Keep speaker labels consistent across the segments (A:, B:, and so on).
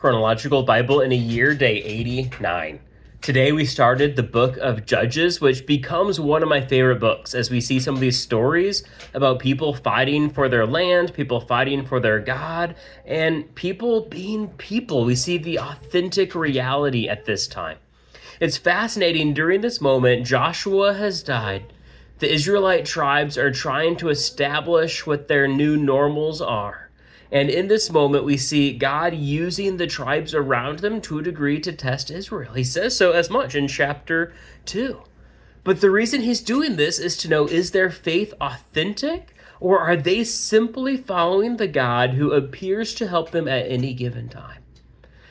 A: Chronological Bible in a Year, Day 89. Today we started the book of Judges, which becomes one of my favorite books as we see some of these stories about people fighting for their land, people fighting for their God, and people being people. We see the authentic reality at this time. It's fascinating. During this moment, Joshua has died. The Israelite tribes are trying to establish what their new normals are. And in this moment, we see God using the tribes around them to a degree to test Israel. He says so as much in chapter 2. But the reason he's doing this is to know, is their faith authentic? Or are they simply following the God who appears to help them at any given time?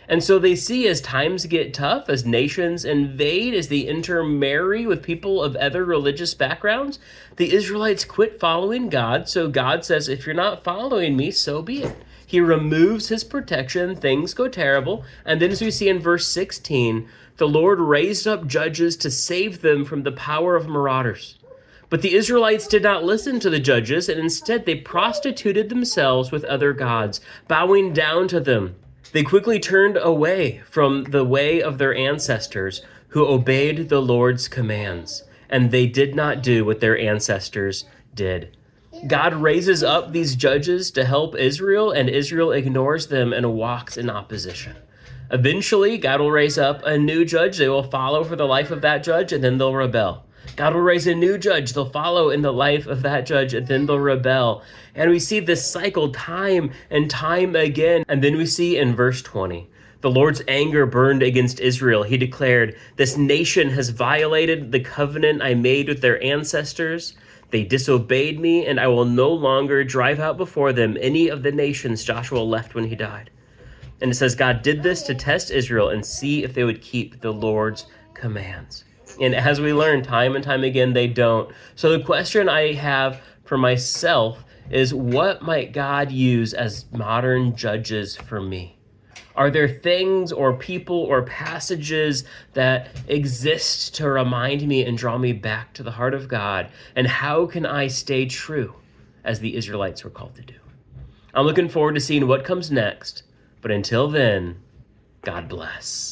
A: And so they see as times get tough, as nations invade, as they intermarry with people of other religious backgrounds, the Israelites quit following God. So God says, if you're not following me, so be it. He removes his protection, things go terrible. And then as we see in verse 16, the Lord raised up judges to save them from the power of marauders. But the Israelites did not listen to the judges, and instead they prostituted themselves with other gods, bowing down to them. They quickly turned away from the way of their ancestors who obeyed the Lord's commands, and they did not do what their ancestors did. God raises up these judges to help Israel, and Israel ignores them and walks in opposition. Eventually, God will raise up a new judge. They will follow for the life of that judge, and then they'll rebel. God will raise a new judge. They'll follow in the life of that judge, and then they'll rebel. And we see this cycle time and time again. And then we see in verse 20, the Lord's anger burned against Israel. He declared, "This nation has violated the covenant I made with their ancestors. They disobeyed me, and I will no longer drive out before them any of the nations Joshua left when he died." And it says God did this to test Israel and see if they would keep the Lord's commands. And as we learn time and time again, they don't. So the question I have for myself is, what might God use as modern judges for me? Are there things or people or passages that exist to remind me and draw me back to the heart of God? And how can I stay true as the Israelites were called to do? I'm looking forward to seeing what comes next. But until then, God bless.